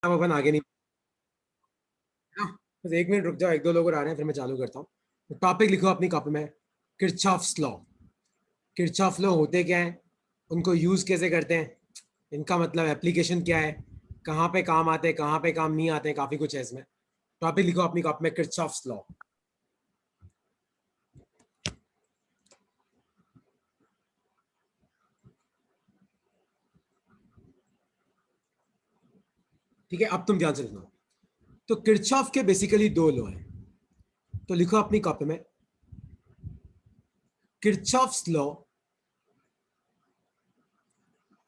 अब अपन आगे नहीं। हाँ, बस एक मिनट रुक जाओ, एक दो लोग और आ रहे हैं, फिर मैं चालू करता हूँ। तो टॉपिक लिखो अपनी कॉपी में, किरचॉफ्स लॉ। किरचॉफ लॉ होते क्या है, उनको यूज कैसे करते हैं, इनका मतलब एप्लीकेशन क्या है, कहाँ पे काम आते हैं, कहाँ पे काम नहीं आते हैं, काफी कुछ है इसमें। टॉपिक लिखो अपनी कॉपी में, किरचॉफ्स लॉ। ठीक है, अब तुम ध्यान से सुनो। तो किरचॉफ के बेसिकली दो लॉ हैं, तो लिखो अपनी कॉपी में, Kirchhoff's law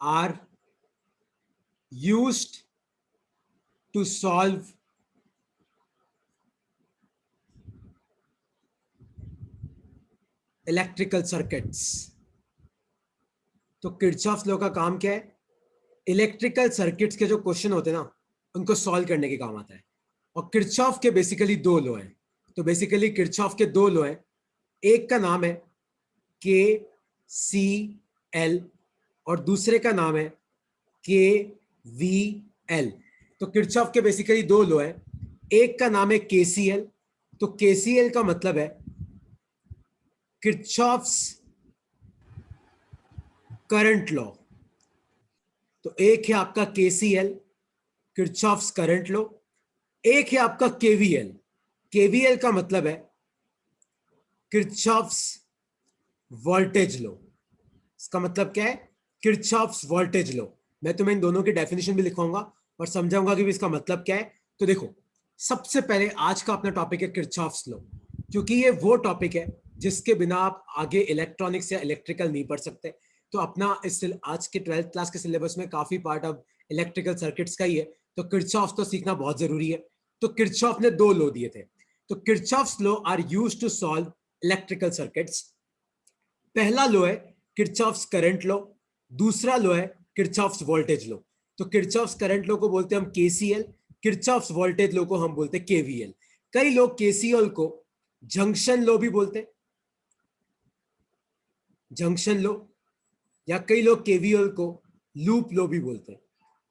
are used to solve electrical circuits. तो किरचॉफ लॉ का काम क्या है, इलेक्ट्रिकल सर्किट्स के जो क्वेश्चन होते हैं ना, उनको सॉल्व करने के काम आता है। और किरचॉफ के बेसिकली दो लॉ हैं। तो बेसिकली किरचॉफ के दो लॉ हैं, एक का नाम है के सी एल और दूसरे का नाम है के वी एल। तो किरचॉफ के बेसिकली दो लॉ हैं, एक का नाम है के सी एल। तो के सी एल का मतलब है किरचॉफ्स करंट लॉ। तो एक है आपका केसीएल, किरचॉफ्स करंट लॉ, एक है आपका केवीएल। केवीएल का मतलब है किरचॉफ्स वोल्टेज लॉ। इसका मतलब क्या है, किरचॉफ्स वोल्टेज लॉ। मैं तुम्हें इन दोनों की डेफिनेशन भी लिखवाऊंगा और समझाऊंगा कि इसका मतलब क्या है। तो देखो, सबसे पहले आज का अपना टॉपिक है किरचॉफ्स लॉ, क्योंकि ये वो टॉपिक है जिसके बिना आप आगे इलेक्ट्रॉनिक्स या इलेक्ट्रिकल नहीं पढ़ सकते। तो अपना इस आज के 12th क्लास के सिलेबस में काफी पार्ट अब इलेक्ट्रिकल सर्किट्स का ही है, तो किरचॉफ तो सीखना बहुत जरूरी है। तो किरचॉफ ने दो लॉ दिए थे। तो Kirchhoff's law are used to solve electrical circuits. पहला लॉ है किरचॉफ्स करंट लॉ, दूसरा लॉ है किरचॉफ्स वोल्टेज लॉ। तो किरचॉफ्स करंट लॉ को बोलते हैं हम केसीएल, किरचॉफ्स वोल्टेज लॉ को हम बोलते हैं केवीएल। कई लोग केसीएल को जंक्शन लॉ भी बोलते हैं, जंक्शन लॉ, या कई लोग केवीएल को लूप लॉ भी बोलते हैं।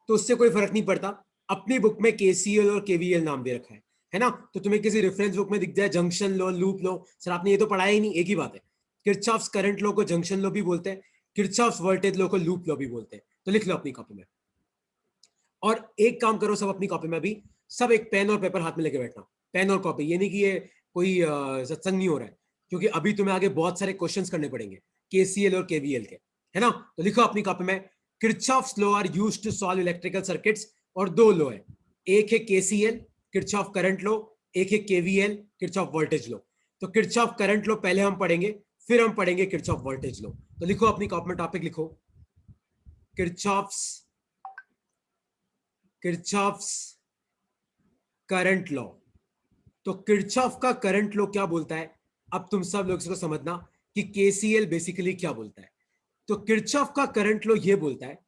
तो उससे कोई फर्क नहीं पड़ता, अपनी बुक में केसीएल और केवीएल नाम दे रखा है ना। तो तुम्हें किसी रेफरेंस बुक में दिख जाए junction law, loop law, sir आपने ये तो पढ़ाया ही नहीं, एक ही बात है। किरचॉफ्स करंट लॉ को जंक्शन लॉ भी बोलते हैं, किरचॉफ्स वोल्टेज लॉ को लूप लॉ भी बोलते हैं। तो लिख लो अपनी कॉपी में। और एक काम करो सब अपनी कॉपी में, अभी सब एक पेन और पेपर हाथ में लेके बैठना, पेन और कॉपी। ये नहीं कि ये कोई सत्संग नहीं हो रहा है, क्योंकि अभी तुम्हें आगे बहुत सारे क्वेश्चंस करने पड़ेंगे केसीएल और केवीएल के, है ना। तो लिखो अपनी कॉपी में, Kirchhoff's law are used to solve electrical circuits. और दो लॉ है, एक है केसीएल किरचॉफ करंट लॉ, एक है केवीएल किरचॉफ वोल्टेज लॉ। तो किरचॉफ करंट लॉ पहले हम पढ़ेंगे, फिर हम पढ़ेंगे किरचॉफ वोल्टेज लॉ। तो लिखो अपनी कॉपी में, टॉपिक लिखो, किरचॉफ्स किरचॉफ्स करंट लॉ। तो किरचॉफ का करंट लॉ क्या बोलता है, अब तुम सब लोग इसको समझना कि केसीएल बेसिकली क्या बोलता है। तो किरचॉफ का करंट लॉ ये बोलता है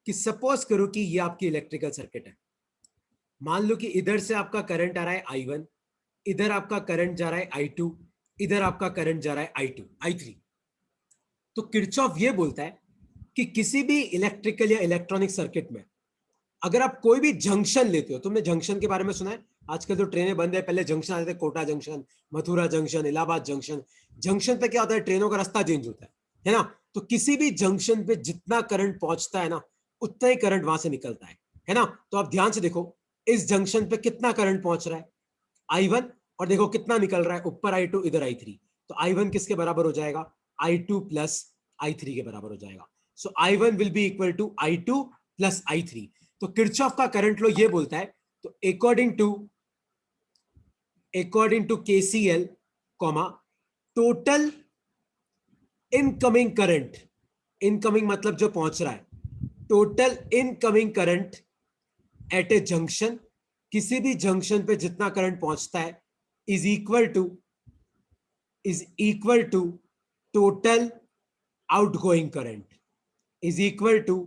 कि सपोज करो कि ये आपकी इलेक्ट्रिकल सर्किट है। मान लो कि इधर से आपका करंट आ रहा है I1, इधर आपका करंट जा रहा है I2, इधर आपका करंट जा रहा है I2 I3। तो किरचॉफ ये बोलता है कि किसी भी इलेक्ट्रिकल या इलेक्ट्रॉनिक सर्किट में अगर आप कोई भी जंक्शन लेते हो, तुमने जंक्शन के बारे में सुना है, आजकल तो ट्रेनें बंद है, पहले जंक्शन आते थे, Kota junction, Mathura junction, Allahabad junction. Junction पे क्या होता है, ट्रेनों का रास्ता चेंज होता है ना। तो किसी भी जंक्शन पे जितना करंट पहुंचता है ना, उतना ही करंट वहां से निकलता है ना। तो आप ध्यान से देखो, इस जंक्शन पे कितना करंट पहुंच रहा है I1, और देखो कितना निकल रहा है, ऊपर I2 इधर I3। तो I1 किसके बराबर हो जाएगा, I2 प्लस I3 के बराबर हो जाएगा। So I1 will be equal to I2 plus I3। तो किरचॉफ का करंट लॉ ये बोलता है, तो according to KCL comma, total incoming current, incoming मतलब जो पहुंच रहा है, total incoming current at a junction, किसी भी जंक्शन पे जितना करंट पहुंचता है, is equal to total outgoing current, is equal to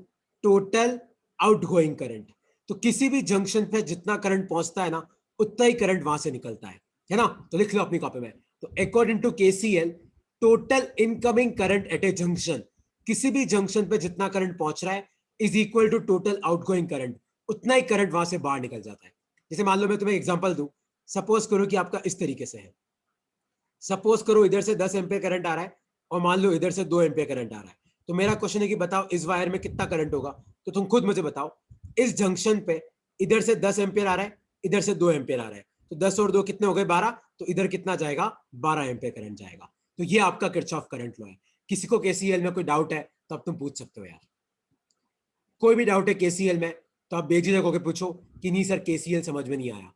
total outgoing current. तो किसी भी जंक्शन पे जितना करंट पहुंचता है ना, उतना ही करंट वहां से निकलता है ना। तो लिख लो अपनी कॉपी में, तो according to KCL, total incoming current at a junction, किसी भी जंक्शन पे जितना करंट पहुंच रहा है, is equal to total outgoing current, उतना ही करंट वहां से बाहर निकल जाता है। जैसे मान लो मैं तुम्हें एग्जांपल दूं, सपोज करो कि आपका इस तरीके से है, सपोज करो इधर से 10 एम्पियर करंट आ रहा है और मान लो इधर से 2 एम्पियर करंट आ रहा है। तो मेरा क्वेश्चन है कि बताओ इस वायर में कितना करंट होगा। तो तुम खुद मुझे बताओ, इस जंक्शन पे इधर से 10 एम्पियर आ रहा है, इधर से 2 एम्पियर आ रहा है, तो 10 और 2 कितने हो गए 12, तो इधर कितना जाएगा 12 एम्पियर करंट जाएगा। तो ये आपका किरचॉफ करंट लॉ है। किसी को केसीएल में कोई डाउट है तो अब तुम पूछ सकते हो यार, कोई भी डाउट है केसीएल में तो आप बेझिझक होकर पूछो कि नहीं सर केसीएल समझ में नहीं आया।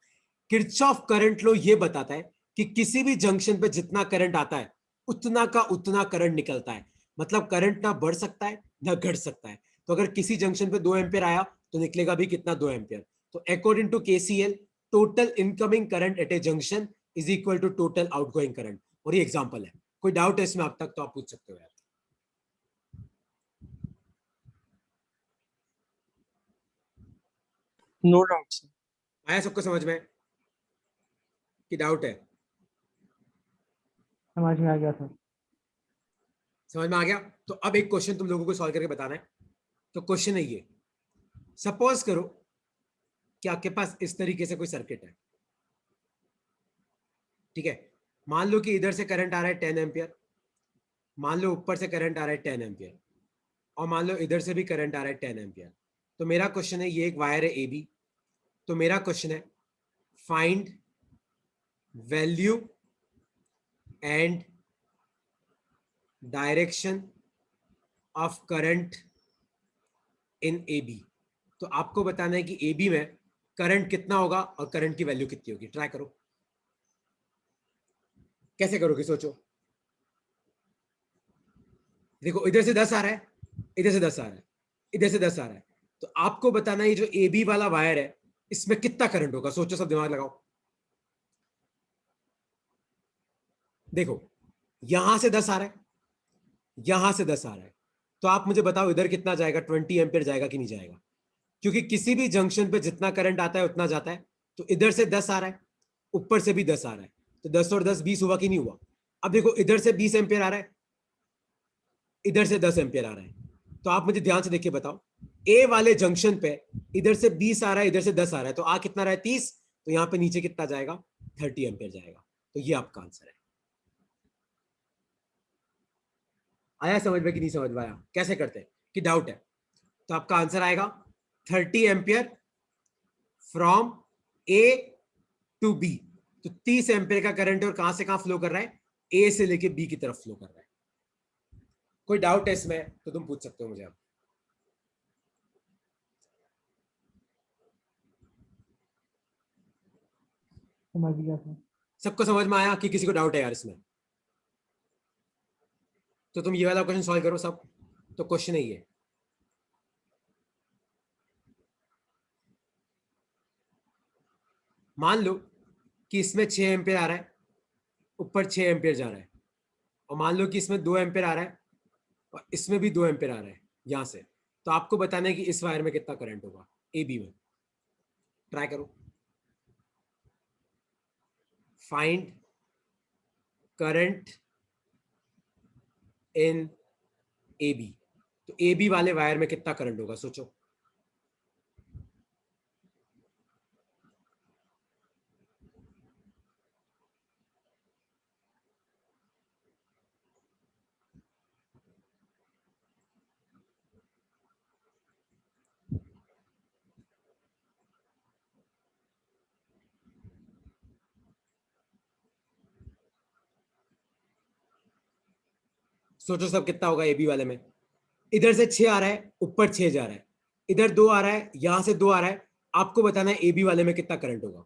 किरचॉफ करंट लॉ ये बताता है कि किसी भी जंक्शन पे जितना करंट आता है उतना का उतना करंट निकलता है। मतलब करंट ना बढ़ सकता है ना घट सकता है। तो अगर किसी जंक्शन पे 2 एम्पियर आया तो निकलेगा भी कितना 2 एम्पियर। तो according to KCL total incoming current at a junction is equal to total outgoing current. और ये एग्जांपल है। कोई डाउट है इसमें अब तक तो आप पूछ सकते हो यार। No doubt. आया सबको समझ में कि डाउट है? समझ में आ गया सर। समझ में आ गया। तो अब एक क्वेश्चन तुम लोगों को सॉल्व करके बताना है। तो क्वेश्चन है ये, सपोज करो कि आपके पास इस तरीके से कोई सर्किट है, ठीक है। मान लो कि इधर से करंट आ रहा है 10 एम्पियर, मान लो ऊपर से करंट आ रहा है 10 एम्पियर, और मान लो इधर से भी करंट आ रहा है 10 एम्पियर। तो मेरा क्वेश्चन है, ये एक वायर है ए बी, तो मेरा क्वेश्चन है find value and direction of current in A B. तो आपको बताना है कि ए बी में करंट कितना होगा और करंट की वैल्यू कितनी होगी। ट्राई करो, कैसे करोगे सोचो। देखो इधर से 10 आ रहा है, इधर से 10 आ रहा है, इधर से 10 आ रहा है। तो आपको बताना है ये जो ए बी वाला वायर है इसमें कितना करंट होगा। सोचो, सब दिमाग लगाओ। देखो यहां से 10 आ रहा है, यहां से 10 आ रहा है, तो आप मुझे बताओ इधर कितना जाएगा, 20 एम्पियर जाएगा कि नहीं जाएगा। क्योंकि किसी भी जंक्शन पे जितना करंट आता है उतना जाता है। तो इधर से 10 आ रहा है, ऊपर से भी 10 आ रहा है, तो 10 और 10 20 हुआ कि नहीं हुआ। अब देखो इधर से 20 एम्पियर आ रहा है, इधर से 10 एम्पियर आ रहा है। तो आप मुझे ध्यान से देखिए बताओ, ए वाले जंक्शन पे इधर से 20 आ रहा है, इधर से 10 आ रहा है, तो आ कितना रहा है 30। तो यहां पे नीचे कितना जाएगा 30 एम्पियर जाएगा। तो ये आपका आंसर है। आया समझ में कि नहीं समझ में आया, कैसे करते हैं कि डाउट है। तो आपका आंसर आएगा 30 ampere from A to B. तो 30 एम्पियर का करंट और कहां से कहां फ्लो कर रहा है, ए से लेके बी की तरफ फ्लो कर रहा है। कोई डाउट है इसमें तो तुम पूछ सकते हो मुझे अब। समझ गया सर। सबको समझ में आया कि किसी को डाउट है यार इसमें? तो तुम ये वाला क्वेश्चन सॉल्व करो सब। तो क्वेश्चन है ये, मान लो कि इसमें 6 एम्पियर आ रहा है, ऊपर 6 एम्पियर जा रहा है, और मान लो कि इसमें 2 एम्पियर आ रहा है और इसमें भी 2 एम्पियर आ रहा है यहां से। तो आपको बताना है कि इस वायर में कितना करंट होगा ए बी में। ट्राई करो, find current in A B. तो ए बी वाले वायर में कितना करंट होगा सोचो। सोचो सब कितना होगा ए बी वाले में। इधर से 6 आ रहा है, ऊपर 6 जा रहा है, इधर 2 आ रहा है, यहां से 2 आ रहा है। आपको बताना है ए बी वाले में कितना करंट होगा।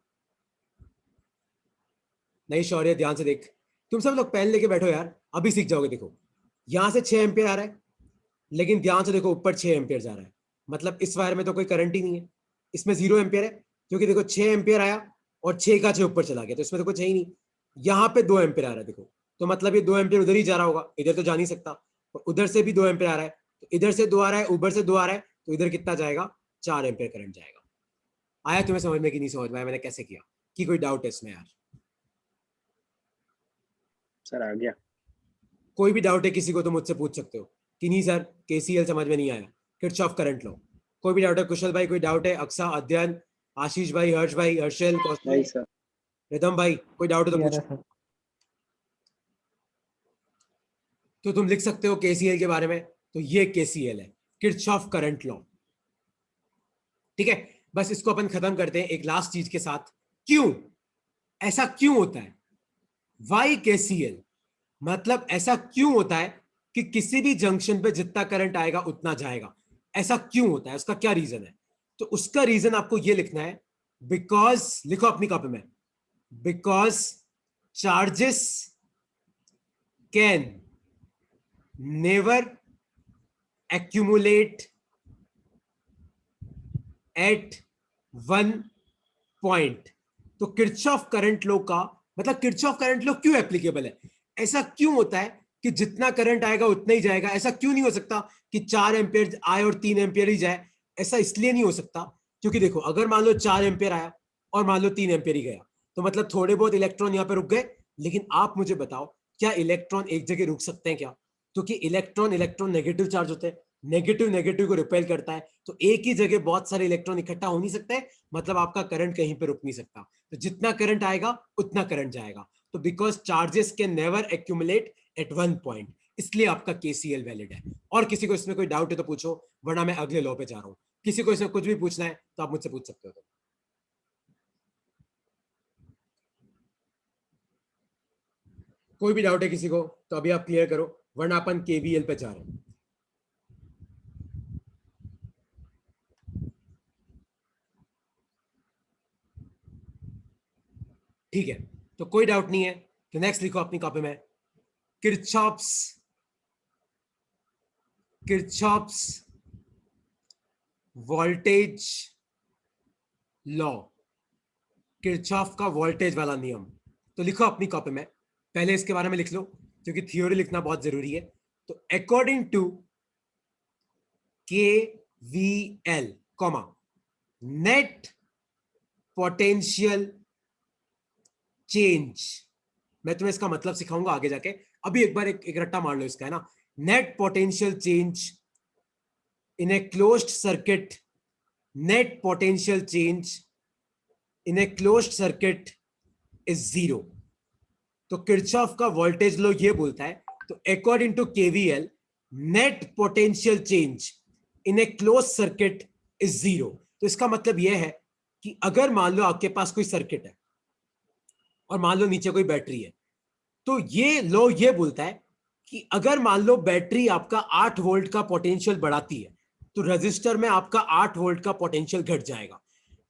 नहीं शौर्य ध्यान से देख, तुम सब लोग पेन लेके बैठो यार, अभी सीख जाओगे। देखो यहां से 6 एम्पियर आ रहा है, लेकिन ध्यान से देखो ऊपर 6 एम्पियर जा रहा है, मतलब इस वायर में तो कोई करंट ही नहीं है। इसमें 0 एम्पियर है, क्योंकि देखो 6 एम्पियर आया और 6 का 6 ऊपर चला गया, तो इसमें तो कुछ है ही नहीं। यहाँ पे 2 एम्पियर आ रहा है देखो, तो मतलब ये 2 एम्पियर उधर ही जा रहा होगा, इधर तो जा नहीं सकता। और उधर से भी 2 एम्पियर आ रहा है, तो इधर से 2 आ रहा है, ऊपर से 2 आ रहा है, तो इधर कितना जाएगा 4 एम्पियर करंट जाएगा। आया तुम्हें समझ में कि नहीं समझ में आया मैंने कैसे किया? कि कोई डाउट है इसमें यार? सर आ गया। कोई भी डाउट है किसी को तो मुझसे पूछ सकते हो कि नहीं सर केसीएल समझ में नहीं आया, किरचॉफ करंट लो। कोई भी डाउट है? कुशल भाई कोई डाउट है? अक्सा, अध्ययन, आशीष भाई, हर्ष भाई, हर्षल, कौशल, नहीं सर। रिदम भाई, कोई डाउट है तो क्लियर है पूछो। सर। तो तुम लिख सकते हो केसीएल के बारे में। तो ये केसीएल है, किरचॉफ करंट लॉ। ठीक है, बस इसको अपन खत्म करते हैं एक लास्ट चीज के साथ। क्यों ऐसा क्यों होता है? वाई केसीएल, मतलब ऐसा क्यों होता है कि किसी भी जंक्शन पे जितना करंट आएगा उतना जाएगा? ऐसा क्यों होता है, उसका क्या रीजन है? तो उसका रीजन आपको यह लिखना है, बिकॉज, लिखो अपनी कॉपी में, because charges can never accumulate at one point. तो किरचॉफ करंट लॉ का मतलब, किरचॉफ करंट लॉ क्यों एप्लीकेबल है? ऐसा क्यों होता है कि जितना करंट आएगा उतना ही जाएगा? ऐसा क्यों नहीं हो सकता कि 4 एम्पियर आए और 3 एम्पियर ही जाए? ऐसा इसलिए नहीं हो सकता क्योंकि देखो, अगर मान लो 4 एम्पियर आया और मान लो 3 एम्पियर ही गया, तो मतलब थोड़े बहुत इलेक्ट्रॉन यहां पे रुक गए। लेकिन आप मुझे बताओ, क्या इलेक्ट्रॉन एक जगह रुक सकते हैं क्या? क्योंकि इलेक्ट्रॉन इलेक्ट्रॉन नेगेटिव चार्ज होते हैं, नेगेटिव नेगेटिव को रिपेल करता है, तो एक ही जगह बहुत सारे इलेक्ट्रॉन इकट्ठा हो नहीं सकते, मतलब आपका करंट कहीं पे रुक नहीं सकता। तो जितना करंट आएगा उतना करंट जाएगा। तो because charges can never accumulate at one point, इसलिए आपका केसीएल वैलिड है। और किसी को इसमें कोई डाउट है तो पूछो, वरना मैं अगले लॉ पे जा रहा हूं। किसी को इसमें कुछ भी पूछना है तो आप मुझसे पूछ सकते हो। तो कोई भी डाउट है किसी को तो अभी आप क्लियर करो, वरना अपन केवीएल पे जा रहे हैं। ठीक है, तो कोई डाउट नहीं है तो नेक्स्ट लिखो अपनी कॉपी में, Kirchhoff's Kirchhoff's voltage law, Kirchhoff का वोल्टेज वाला नियम। तो लिखो अपनी कॉपी में, पहले इसके बारे में लिख लो क्योंकि थ्योरी लिखना बहुत जरूरी है। तो अकॉर्डिंग टू के V L comma net potential change, मैं तुम्हें इसका मतलब सिखाऊंगा आगे जाके, अभी एक बार एक रट्टा मार लो इसका, है ना। Net potential change in a closed circuit, net potential change in a closed circuit is zero. तो किरचॉफ का वोल्टेज लॉ ये बोलता है, तो according to KVL net potential change in a close circuit is zero. तो इसका मतलब यह है कि अगर मान लो आपके पास कोई सर्किट है और मान लो नीचे कोई बैटरी है, तो ये लॉ ये बोलता है कि अगर मान लो बैटरी आपका 8 वोल्ट का पोटेंशियल बढ़ाती है, तो रजिस्टर में आपका 8 वोल्ट का पोटेंशियल घट जाएगा।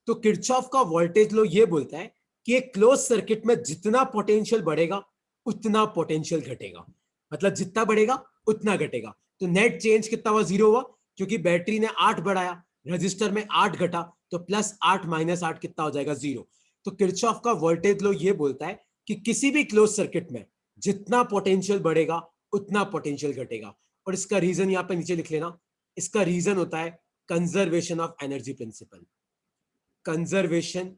तो किरचॉफ का वोल्टेज लॉ ये बोलता है कि एक क्लोज सर्किट में जितना पोटेंशियल बढ़ेगा उतना पोटेंशियल घटेगा, मतलब जितना बढ़ेगा उतना घटेगा। तो नेट चेंज कितना हुआ? जीरो हुआ, क्योंकि बैटरी ने 8 बढ़ाया, रजिस्टर में 8 घटा, तो +8 -8 कितना हो जाएगा? जीरो। तो किरचॉफ का वोल्टेज लॉ ये बोलता है कि किसी भी क्लोज सर्किट में जितना पोटेंशियल बढ़ेगा उतना पोटेंशियल घटेगा। और इसका रीजन यहां पे नीचे लिख लेना, इसका रीजन होता है conservation of energy principal, conservation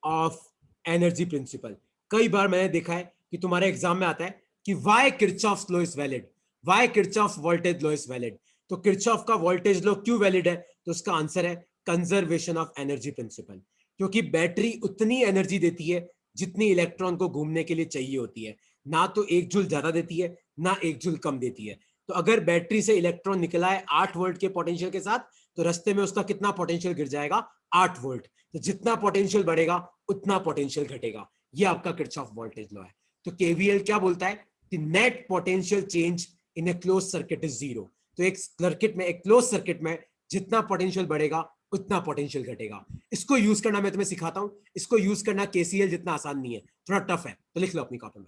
of energy principal. कई बार मैंने देखा है कि तुम्हारे एग्जाम में आता है कि why Kirchhoff's law is valid, why Kirchhoff's voltage law is valid. तो किरचॉफ का वोल्टेज लॉ क्यों वैलिड है? तो उसका आंसर है कंजर्वेशन ऑफ एनर्जी प्रिंसिपल, क्योंकि बैटरी उतनी एनर्जी देती है जितनी इलेक्ट्रॉन को घूमने के लिए चाहिए होती है, ना तो 1 जूल ज्यादा देती है ना 1 जूल कम देती है। तो अगर बैटरी से इलेक्ट्रॉन निकला है 8 वोल्ट के पोटेंशियल के साथ, तो रास्ते में उसका कितना पोटेंशियल गिर जाएगा? 8 वोल्ट। तो जितना पोटेंशियल बढ़ेगा उतना पोटेंशियल घटेगा। ये आपका किरचॉफ वोल्टेज लॉ है। तो केवीएल क्या बोलता है कि net potential change in a close circuit is zero. तो एक सर्किट में, एक क्लोज सर्किट में जितना पोटेंशियल बढ़ेगा उतना पोटेंशियल घटेगा। इसको यूज करना मैं तुम्हें सिखाता हूं, इसको यूज करना केसीएल जितना आसान नहीं है, थोड़ा टफ है। तो लिख लो अपनी कॉपी में,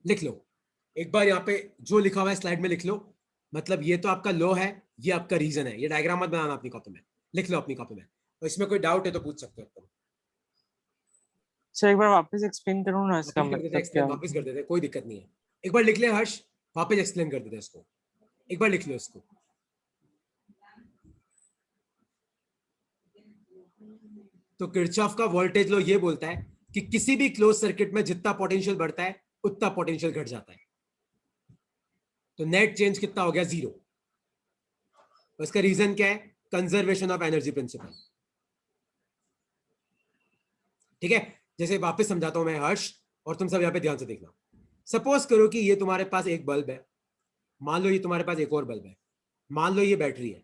लिख लो एक बार यहाँ पे जो लिखा हुआ है स्लाइड में लिख लो। मतलब ये तो आपका लॉ है, ये आपका रीजन है, ये डायग्राम मत बनाना अपनी कॉपी में, लिख लो अपनी कॉपी में। और इसमें कोई डाउट है तो पूछ सकते हो तुम। सर एक बार वापस एक्सप्लेन करूँ ना, इसका वापिस कर देते, मतलब क्या एक्सप्लेन है? वापिस कर देते, कोई दिक्कत नहीं है। एक बार लिख ले हर्ष, वापिस एक्सप्लेन कर देते इसको, एक बार लिख लो इसको। तो किरचॉफ का वोल्टेज लॉ ये बोलता है कि किसी भी क्लोज सर्किट में जितना पोटेंशियल बढ़ता है उतना पोटेंशियल घट जाता है। तो नेट चेंज कितना हो गया? जीरो। इसका रीजन क्या है? Conservation of energy principal. ठीक है, जैसे वापस समझाता हूं मैं हर्ष, और तुम सब यहाँ पे ध्यान से देखना। सपोज करो कि ये तुम्हारे पास एक बल्ब है, मान लो ये तुम्हारे पास एक और बल्ब है, मान लो ये बैटरी है,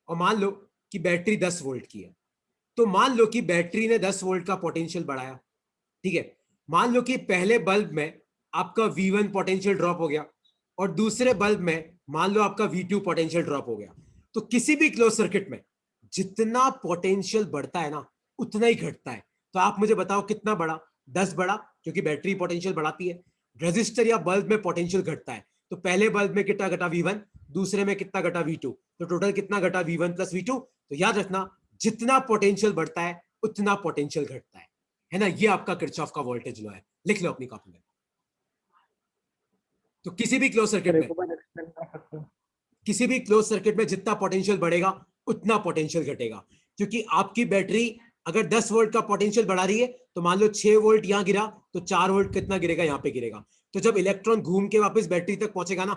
और मान लो कि बैटरी 10 वोल्ट की है। तो मान लो कि बैटरी ने 10 वोल्ट का पोटेंशियल बढ़ाया। ठीक है, मान लो कि पहले बल्ब में आपका V1 पोटेंशियल ड्रॉप हो गया, और दूसरे बल्ब में मान लो आपका V2 पोटेंशियल ड्रॉप हो गया। तो किसी भी क्लोज सर्किट में जितना पोटेंशियल बढ़ता है ना, उतना ही घटता है। तो आप मुझे बताओ कितना बढ़ा? 10 बढ़ा, क्योंकि बैटरी पोटेंशियल बढ़ाती है। रजिस्टर या बल्ब में पोटेंशियल घटता है, तो पहले बल्ब में कितना घटा? V1, दूसरे में कितना घटा? V2। तो टोटल कितना घटा? V1 plus V2। तो याद रखना, जितना पोटेंशियल बढ़ता है उतना पोटेंशियल घटता है ना। ये आपका किरचॉफ का वोल्टेज लॉ है, लिख लो अपनी कॉपी में। तो किसी भी क्लोज सर्किट में, किसी भी क्लोज सर्किट में जितना पोटेंशियल बढ़ेगा उतना पोटेंशियल घटेगा, क्योंकि आपकी बैटरी अगर 10 वोल्ट का पोटेंशियल बढ़ा रही है, तो मान लो 6 वोल्ट यहां गिरा, तो 4 वोल्ट कितना गिरेगा? यहां पे गिरेगा। तो जब इलेक्ट्रॉन घूम के वापस बैटरी तक पहुंचेगा ना,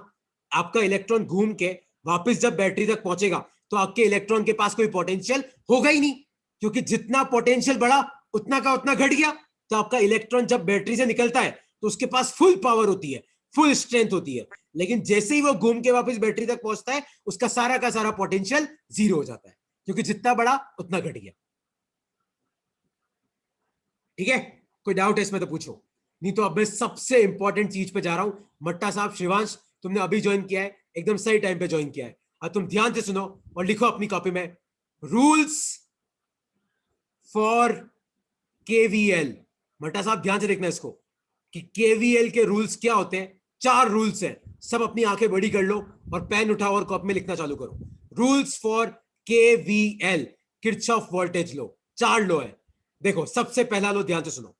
आपका इलेक्ट्रॉन घूम के वापस जब बैटरी तक पहुंचेगा, तो आपके इलेक्ट्रॉन के पास कोई पोटेंशियल होगा ही नहीं, क्योंकि जितना पोटेंशियल बढ़ा उतना का उतना घट गया। तो आपका इलेक्ट्रॉन जब बैटरी से निकलता है तो उसके पास फुल पावर होती है, फुल स्ट्रेंथ होती है, लेकिन जैसे ही वो घूम के वापस बैटरी तक पहुंचता है, उसका सारा का सारा पोटेंशियल जीरो हो जाता है, क्योंकि जितना बढ़ा उतना घट गया। ठीक है, कोई डाउट है इसमें तो पूछो, नहीं तो अब मैं सबसे इंपॉर्टेंट चीज पे जा रहा हूं। मट्टा साहब, शिवांश, तुमने अभी ज्वाइन किया है, एकदम सही टाइम पे ज्वाइन किया है। अब तुम ध्यान से सुनो और लिखो अपनी कॉपी में, रूल्स फॉर केवीएल। मट्टा साहब ध्यान से देखना इसको, कि केवीएल के रूल्स क्या होते हैं। 4 रूल्स हैं, सब अपनी आंखें बड़ी कर लो और पेन उठाओ और कॉपी में लिखना चालू करो। Rules for KVL, Kirchhoff voltage law. 4 law है। देखो, सबसे पहला लो, ध्यान से सुनो।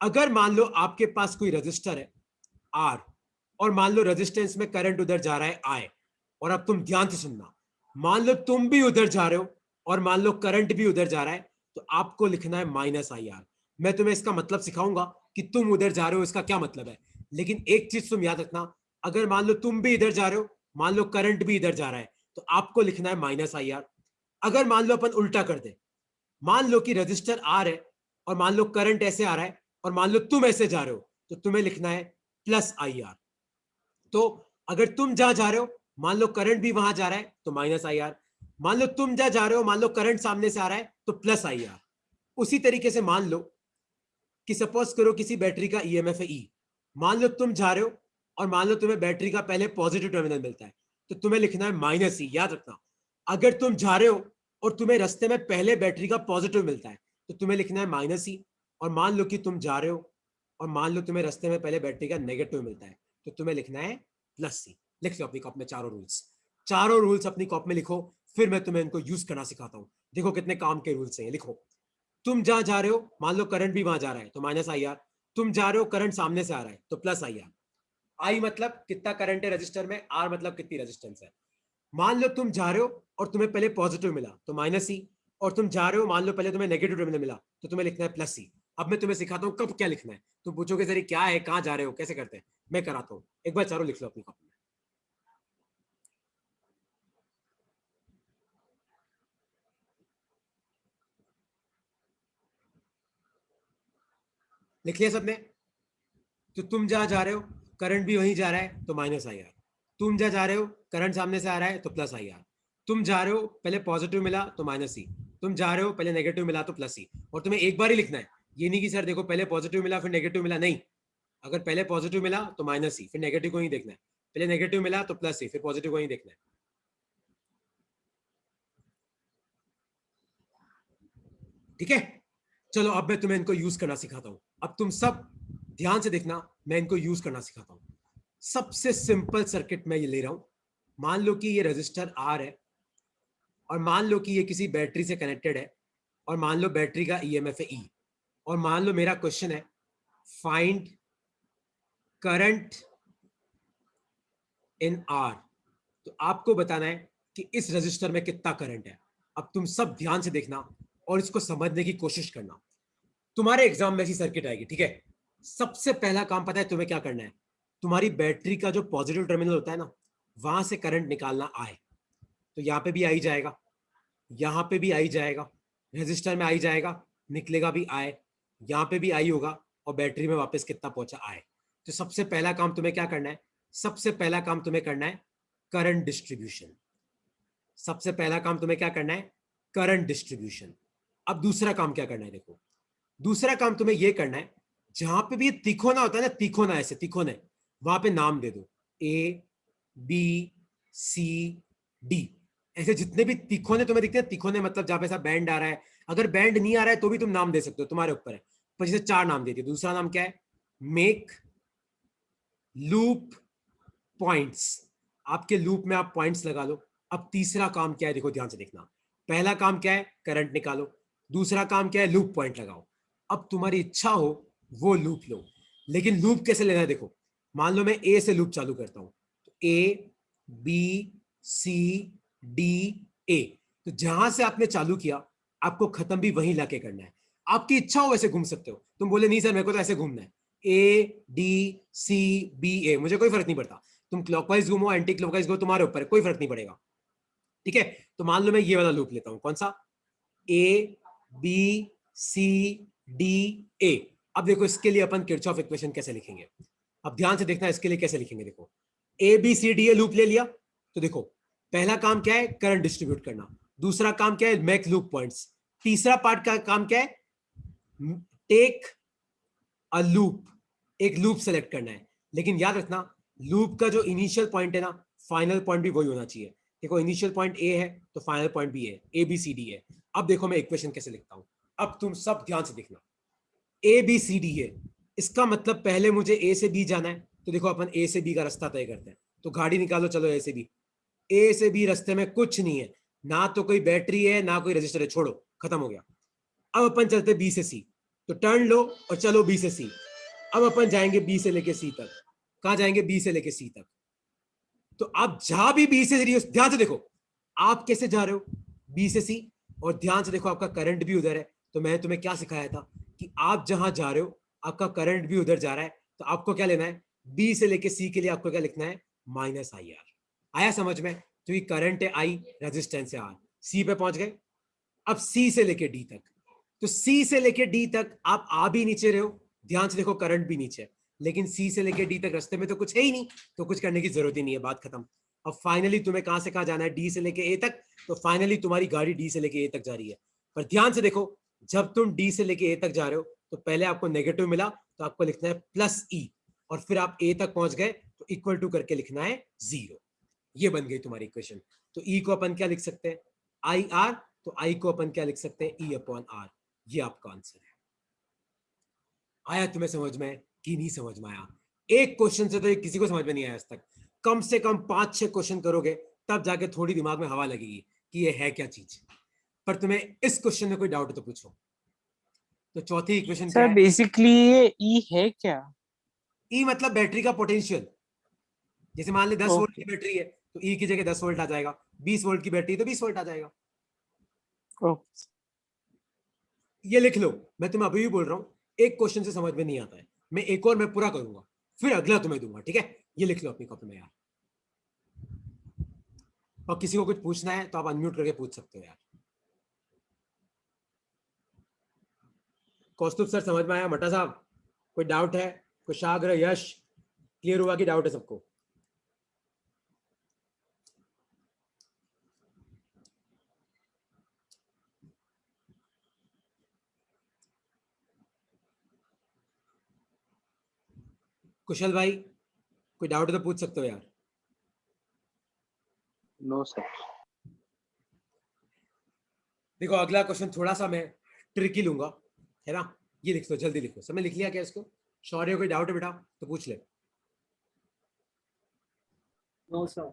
अगर मान लो आपके पास कोई रजिस्टर है R, और मान लो रेजिस्टेंस में करंट उधर जा रहा है I, और अब तुम ध्यान से सुनना, मान लो तुम भी उधर जा रहे हो और मान लो करंट भी उधर जा रहा है, तो आपको लिखना है -IR। मैं तुम्हें इसका मतलब सिखाऊंगा कि तुम उधर जा रहे हो इसका क्या मतलब है, लेकिन एक चीज तुम याद रखना, अगर मान लो तुम भी इधर जा रहे हो, मान लो करंट भी इधर जा रहा है, तो आपको लिखना है -IR। अगर मान लो अपन उल्टा कर दे, मान लो कि रजिस्टर R है और मान लो करंट ऐसे आ रहा है और मान लो तुम ऐसे जा रहे हो, तो तुम्हें लिखना है +IR। तो अगर तुम जहां जा रहे हो, मान लो करंट भी वहां जा रहा है, तो -IR। मान लो तुम जहां जा रहे हो, मान लो करंट सामने से आ रहा है, तो +IR। उसी तरीके से मान लो कि सपोज करो किसी बैटरी का EMF है E, मान लो तुम जा रहे हो और मान लो तुम्हें बैटरी का पहले पॉजिटिव टर्मिनल मिलता है, तो तुम्हें लिखना है -E। याद रखना, अगर तुम जा रहे हो और तुम्हें रास्ते में पहले बैटरी का पॉजिटिव मिलता है, तो तुम्हें लिखना है -E। और मान लो कि तुम जा रहे हो और मान लो तुम्हें रास्ते में पहले बैटरी का नेगेटिव मिलता है, तो तुम्हें लिखना है +C। लिख लो अपनी कॉप में चारों रूल्स। चारों रूल्स अपनी कॉप में लिखो, फिर मैं तुम्हें इनको यूज करना सिखाता हूं। देखो कितने काम के रूल्स हैं, लिखो। तुम जहां जा रहे हो, मान लो करंट भी वहां जा रहा है, तो -IR। तुम जा रहे हो, करंट सामने से आ रहा है, तो +IR। आई मतलब कितना करंट है रजिस्टर में, R मतलब कितनी रेजिस्टेंस है। मान लो तुम जा रहे हो और तुम्हें पहले पॉजिटिव मिला, तो -E। और तुम जा रहे हो, मान लो पहले तुम्हें नेगेटिव टर्मिनल मिला, तो तुम्हें लिखना है +C। अब मैं तुम्हें सिखाता हूं कब क्या लिखना है। तुम पूछोगे सर क्या है, कहां जा रहे हो, कैसे करते हैं, मैं कराता हूं। एक बार चारों लिख लो अपनी कॉपी में। लिख लिया सबने? तो तुम जहां जा रहे हो, करंट भी वहीं जा रहा है, तो -IR। तुम जहां जा रहे हो, करंट सामने से आ रहा है, तो +IR। तुम जा रहे हो, पहले पॉजिटिव मिला, तो -E। तुम जा रहे हो, पहले नेगेटिव मिला, तो +E। और तुम्हें एक बार ही लिखना है, ये नहीं कि सर देखो पहले पॉजिटिव मिला फिर नेगेटिव मिला, नहीं। अगर पहले पॉजिटिव मिला तो -E, फिर नेगेटिव को ही देखना है। पहले नेगेटिव मिला तो +E, फिर पॉजिटिव को ही देखना है। ठीक है, चलो अब मैं तुम्हें इनको यूज करना सिखाता हूं। अब तुम सब ध्यान से देखना, मैं इनको यूज करना सिखाता हूं। सबसे सिंपल सर्किट मैं ये ले रहा हूं। मान लो कि ये रजिस्टर R है, और मान लो कि ये किसी बैटरी से कनेक्टेड है, और मान लो बैटरी का EMF है E, और मान लो मेरा क्वेश्चन है फाइंड करंट इन R। तो आपको बताना है कि इस रजिस्टर में कितना करंट है। अब तुम सब ध्यान से देखना और इसको समझने की कोशिश करना। तुम्हारे एग्जाम में ऐसी सर्किट आएगी, ठीक है। सबसे पहला काम पता है तुम्हें क्या करना है? तुम्हारी बैटरी का जो पॉजिटिव टर्मिनल होता है ना, वहां से करंट निकालना आए। तो यहाँ पे भी आई जाएगा, यहाँ पे भी आई जाएगा, रेजिस्टर में आई जाएगा, निकलेगा भी आई, यहाँ पे भी आई होगा, और बैटरी में वापस कितना पहुंचा आई। तो सबसे पहला काम तुम्हें क्या करना है, सबसे पहला काम तुम्हें करना है करंट डिस्ट्रीब्यूशन। सबसे पहला काम तुम्हें क्या करना है, करंट डिस्ट्रीब्यूशन। अब दूसरा काम क्या करना है, देखो दूसरा काम तुम्हें यह करना है, जहां पे भी ये तिकोना होता है ना, तिकोना ऐसे तिकोने, वहां पे नाम दे दो, ए बी सी डी, ऐसे जितने भी तिकोने तुम्हें दिखते हैं, तिकोने मतलब जहां पे ऐसा बैंड आ रहा है, अगर बैंड नहीं आ रहा है तो भी तुम नाम दे सकते हो, तुम्हारे ऊपर है। पर जैसे 4 नाम दे दिए, दूसरा नाम क्या है, मेक लूप पॉइंट्स, आपके लूप में आप पॉइंट्स लगा लो। अब तीसरा काम क्या है, देखो ध्यान से देखना, पहला काम क्या है, करंट निकालो, दूसरा काम क्या है, लूप पॉइंट लगाओ। अब तुम्हारी इच्छा हो वो लूप लो, लेकिन लूप कैसे लेना है, देखो मान लो मैं ए से लूप चालू करता हूं, तो ए बी सी डी ए, तो जहां से आपने चालू किया आपको खत्म भी वहीं लाके करना है। आपकी इच्छा हो वैसे घूम सकते हो, तुम बोले नहीं सर मेरे को तो ऐसे घूमना है, ए डी सी बी ए, मुझे कोई फर्क नहीं पड़ता, तुम क्लॉकवाइज घूमो एंटी क्लॉकवाइज घूमो, तुम्हारे ऊपर है, कोई फर्क नहीं पड़ेगा। ठीक है, तो मान लो मैं ये वाला लूप लेता हूं, कौन सा, ए बी सी डी ए। अब देखो इसके लिए अपन किरचॉफ इक्वेशन कैसे लिखेंगे, अब ध्यान से देखना इसके लिए कैसे लिखेंगे। देखो A B C D A loop ले लिया, तो देखो पहला काम क्या है, करंट डिस्ट्रीब्यूट करना, दूसरा काम क्या है, मेक लूप पॉइंट्स, तीसरा पार्ट का काम क्या है, टेक अ लूप, एक लूप सेलेक्ट करना है। लेकिन याद रखना लूप का जो इनिशियल पॉइंट है ना, फाइनल पॉइंट भी वही होना चाहिए। देखो इनिशियल पॉइंट ए है तो फाइनल पॉइंट भी है, ए बी सी डी है। अब देखो मैं इक्वेशन कैसे लिखता हूं, अब तुम सब ध्यान से देखना, ए बी सी डी है, इसका मतलब पहले मुझे ए से बी जाना है, तो देखो अपन ए से बी का रास्ता तय करते हैं, तो गाड़ी निकालो, चलो ए से बी। ए से बी रास्ते में कुछ नहीं है, ना तो कोई बैटरी है ना कोई रजिस्टर है, छोड़ो खत्म हो गया। अब अपन चलते बी से सी, तो टर्न लो और चलो बी से सी। अब अपन जाएंगे बी से लेके सी तक, कहां जाएंगे, बी से लेके सी तक। तो आप जहां भी बी से सी, ध्यान से देखो आप कैसे जा रहे हो बी से सी, और ध्यान से देखो आपका करंट भी उधर है। तो मैंने तुम्हें क्या सिखाया था कि आप जहां जा रहे हो आपका करंट भी उधर जा रहा है, तो आपको क्या लेना है, बी से लेके सी के लिए आपको क्या लिखना है, माइनस आई आर। आया समझ में, क्योंकि करंट है आई, रेजिस्टेंस है आर, सी पे पहुंच गए। अब सी से लेके डी तक, तो सी से लेके डी तक आप आ भी नीचे रहे हो, ध्यान से देखो करंट भी नीचे है, लेकिन सी से लेके डी तक रास्ते में तो कुछ है ही नहीं, तो कुछ करने की जरूरत ही नहीं है, बात खत्म। अब फाइनली तुम्हें कहां से कहां जाना है, डी से लेके ए तक, तो फाइनली तुम्हारी गाड़ी डी से लेके ए तक जा रही है। पर ध्यान से देखो जब तुम डी से लेके ए तक जा रहे हो तो पहले आपको नेगेटिव मिला, तो आपको लिखना है प्लस ई, और फिर आप ए तक पहुंच गए तो इक्वल टू करके लिखना है 0। ये बन गई तुम्हारी इक्वेशन। तो ई को अपन क्या लिख सकते हैं, आई आर, तो आई को अपन क्या लिख सकते हैं, ई अपॉन आर। ये आपका आंसर है। आया तुम्हें समझ में कि नहीं समझ में आया, एक क्वेश्चन से तो ये किसी को समझ में नहीं आया आज तक, कम से कम 5-6 क्वेश्चन करोगे तब जाके थोड़ी दिमाग में हवा लगेगी कि ये है क्या चीज। पर तुम्हें इस क्वेश्चन में कोई डाउट तो पूछो। तो चौथी इक्वेशन क्या सर है, बेसिकली ये ई है क्या? ई मतलब बैटरी का पोटेंशियल। जैसे मान ले 10 वोल्ट की ओके। बैटरी है, तो ई की जगह 10 वोल्ट आ जाएगा, 20 वोल्ट की बैटरी तो 20 वोल्ट आ जाएगा। ओके। ये लिख लो, मैं तुम्हें अभी भी बोल रहा हूं एक क्वेश्चन से समझ में नहीं आता है, मैं एक और मैं पूरा करूंगा फिर अगला तुम्हें दूंगा, ठीक है। ये लिख लो अपनी कॉपी में यार, और किसी को कुछ पूछना है तो आप अनम्यूट करके पूछ सकते हो यार। कौस्तुभ सर समझ में आया, मटा साहब कोई डाउट है, कुशाग्र यश क्लियर हुआ कि डाउट है सबको। कुशल भाई कोई डाउट है तो पूछ सकते हो यार। No sir. देखो अगला क्वेश्चन थोड़ा सा मैं ट्रिकी लूंगा, है ना। ये लिख लो, जल्दी लिखो, सब में लिख लिया क्या इसको, शौर्य कोई डाउट है बेटा तो पूछ ले। No sir.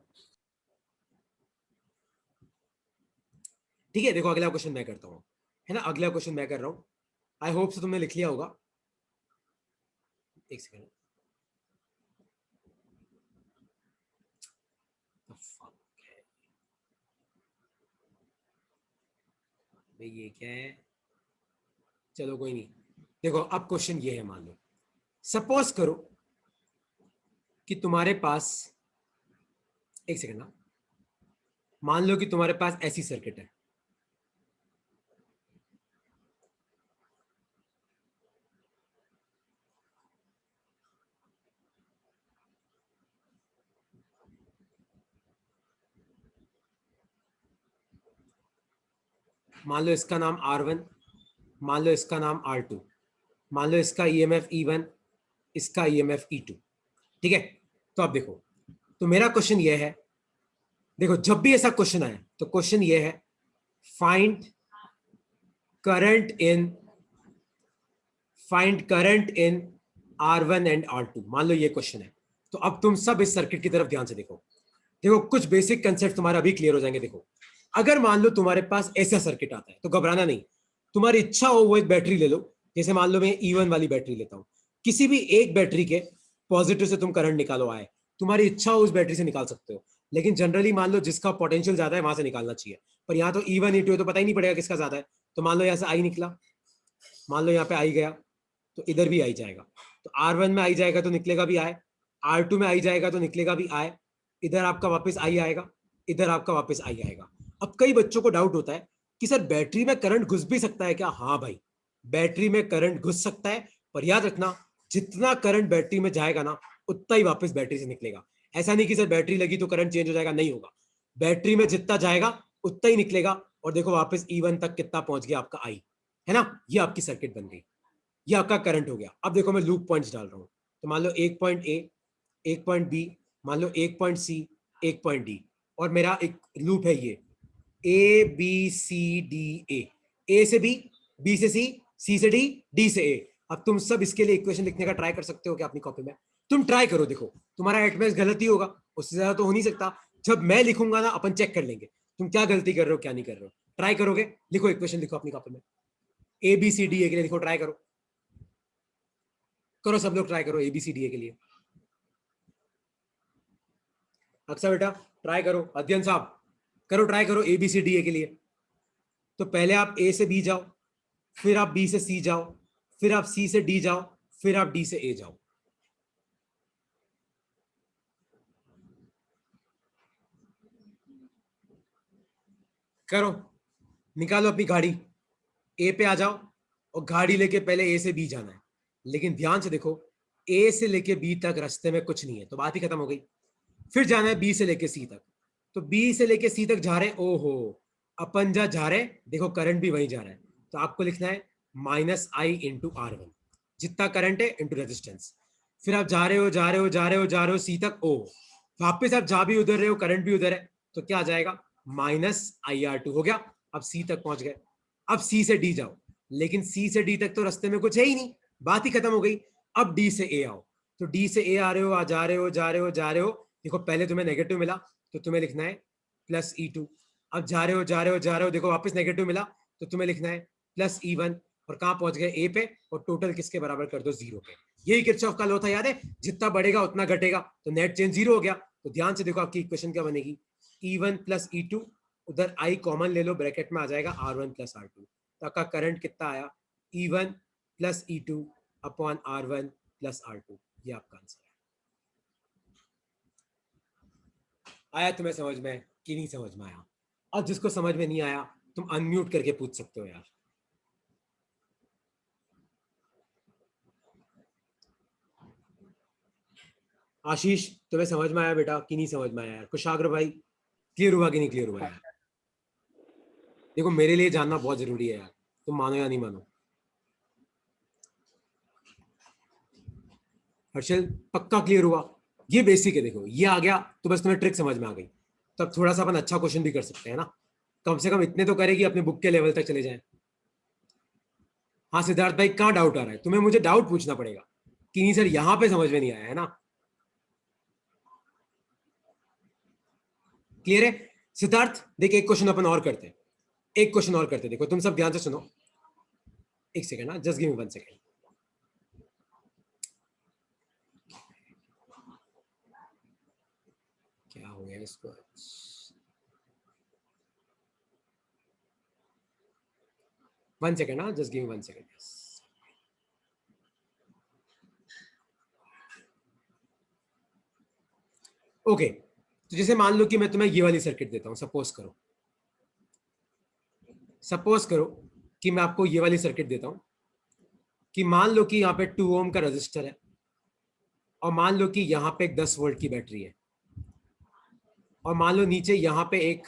ठीक है, देखो अगला क्वेश्चन मैं करता हूँ, है ना, अगला क्वेश्चन मैं कर रहा हूँ। आई होप से तुमने लिख लिया होगा, एक सेकंड। भाई ये क्या है, चलो कोई नहीं। देखो अब क्वेश्चन ये है, मान लो सपोज करो कि तुम्हारे पास, एक सेकंड ना, मान लो कि तुम्हारे पास ऐसी सर्किट है, मान लो इसका नाम R1, मान लो इसका नाम R2, मान लो इसका EMF E1, इसका EMF E2। ठीक है, तो अब देखो, तो मेरा क्वेश्चन ये है, देखो जब भी ऐसा क्वेश्चन आए तो क्वेश्चन ये है, find current in find current in R1 and R2। मान लो ये क्वेश्चन है, तो अब तुम सब इस सर्किट की तरफ ध्यान से देखो। देखो कुछ बेसिक कंसेप्ट तुम्हारा अभी क्लियर हो जाएंगे। देखो, अगर मान लो तुम्हारे पास ऐसा सर्किट आता है तो घबराना नहीं, तुम्हारी इच्छा हो वो एक बैटरी ले लो। जैसे मान लो मैं E1 वाली बैटरी लेता हूं, किसी भी एक बैटरी के पॉजिटिव से तुम करंट निकालो, आए तुम्हारी इच्छा हो उस बैटरी से निकाल सकते हो, लेकिन जनरली मान लो जिसका पोटेंशियल ज्यादा है वहां से निकालना चाहिए। पर यहाँ तो E1 E2 है तो पता ही नहीं पड़ेगा किसका ज्यादा है। तो मान लो यहाँ से आई निकला, मान लो यहाँ पे आई गया, तो इधर भी आई जाएगा। तो R1 में आई जाएगा तो निकलेगा भी आए, R2 में आई जाएगा तो निकलेगा भी आए, इधर आपका वापस आई आएगा, इधर आपका वापस आई आएगा। अब कई बच्चों को डाउट होता है कि सर बैटरी में करंट घुस भी सकता है क्या? हाँ भाई, बैटरी में करंट घुस सकता है, पर याद रखना जितना करंट बैटरी में जाएगा ना उतना ही वापस बैटरी से निकलेगा। ऐसा नहीं कि सर बैटरी लगी तो करंट चेंज हो जाएगा, नहीं होगा। बैटरी में जितना जाएगा उतना ही निकलेगा। और देखो वापस E1 तक कितना पहुंच गया आपका आई, है ना? ये आपकी सर्किट बन गई, ये आपका करंट हो गया। अब देखो मैं लूप पॉइंट्स डाल रहा हूं, तो मान लो एक पॉइंट ए, एक पॉइंट बी, मान लो एक पॉइंट सी, एक पॉइंट डी, और मेरा एक लूप है ये ABCDA, ए से बी से सी से डी से ए। अब तुम सब इसके लिए इक्वेशन लिखने का ट्राई कर सकते हो क्या अपनी कॉपी में? तुम ट्राई करो, देखो तुम्हारा एटमेस्ट गलत ही होगा, उससे ज्यादा तो हो नहीं सकता। जब मैं लिखूंगा ना अपन चेक कर लेंगे तुम क्या गलती कर रहे हो क्या नहीं कर रहे हो। ट्राई करोगे? लिखो इक्वेशन, लिखो अपनी कॉपी में ABCDA के लिए, लिखो, ट्राई करो, करो सब लोग ट्राई करो ABCDA के लिए। अक्सर बेटा ट्राई करो, अध्ययन साहब करो, ट्राई करो ABCDA के लिए। तो पहले आप A से B जाओ, फिर आप B से C जाओ, फिर आप C से D जाओ, फिर आप D से A जाओ। करो, निकालो अपनी गाड़ी, A पे आ जाओ और गाड़ी लेके पहले A से B जाना है। लेकिन ध्यान से देखो, A से लेके B तक रास्ते में कुछ नहीं है तो बात ही खत्म हो गई। फिर जाना है B से लेके C तक, तो B से लेके C तक जा रहे, ओहो अपन जा रहे, देखो करंट भी वहीं जा रहा है, तो आपको लिखना है -I × R1, जितना करंट है इंटू रेजिस्टेंस। फिर आप जा रहे हो जा रहे हो जा रहे हो जा रहे हो C तक, ओ वापस आप जा भी उधर रहे हो, करंट भी उधर है, तो क्या आ जाएगा -IR2 हो गया। अब C तक पहुंच गए, अब C से D जाओ, लेकिन C से D तक तो रास्ते में कुछ है ही नहीं, बात ही खत्म हो गई। अब D से A आओ, तो D से A आ रहे हो, आ जा रहे हो जा रहे हो जा रहे हो, देखो पहले तुम्हें नेगेटिव मिला तो तुम्हें लिखना है +E2। अब जा रहे हो जा रहे हो जा रहे हो, देखो वापस नेगेटिव मिला तो तुम्हें लिखना है +E1। और कहां पहुंच गए? ए पे, और टोटल किसके बराबर कर दो? 0 पे। यही किरचॉफ का लॉ था, याद है? जितना बढ़ेगा उतना घटेगा, तो नेट चेंज 0 हो गया। तो ध्यान से देखो आपकी इक्वेशन क्या बनेगी, E1 + E2, उधर आई कॉमन ले लो, ब्रैकेट में आ जाएगा R1 + R2। तो आपका करंट कितना आया? E1 + E2 upon R1 + R2। ये आपका आंसर है। आया तुम्हें समझ में कि नहीं समझ में आया? और जिसको समझ में नहीं आया तुम अनम्यूट करके पूछ सकते हो यार। आशीष तुम्हें समझ में आया बेटा कि नहीं समझ में आया यार? कुशाग्र भाई क्लियर हुआ कि नहीं क्लियर हुआ यार? देखो मेरे लिए जानना बहुत जरूरी है यार, तुम मानो या नहीं मानो। हर्षल पक्का क्लियर हुआ? ये बेसिक है, देखो ये आ गया तो बस तुम्हें ट्रिक समझ में आ गई। तो अब थोड़ा सा अपन अच्छा क्वेश्चन भी कर सकते हैं ना, कम से कम इतने तो करें कि अपने बुक के लेवल तक चले जाए। हाँ सिद्धार्थ भाई, कहाँ डाउट आ रहा है तुम्हें? मुझे डाउट पूछना पड़ेगा कि नहीं सर यहाँ पे समझ में नहीं आया है ना? क्लियर है? सिद्धार्थ देख, एक क्वेश्चन अपन और करते हैं, एक क्वेश्चन और करते हैं। देखो तुम सब ध्यान से सुनो, एक सेकंड ना, जस्ट गिव मी 1 सेकंड। क्या हो गया इसको? 1 सेकंड ना, just give me 1 second. Okay, तो जैसे मान लो कि मैं तुम्हें ये वाली सर्किट देता हूं, सपोज करो कि मैं आपको ये वाली सर्किट देता हूं कि मान लो कि यहाँ पे 2 ओम का रजिस्टर है और मान लो कि यहाँ पे एक 10 वोल्ट की बैटरी है और मान लो नीचे यहाँ पे एक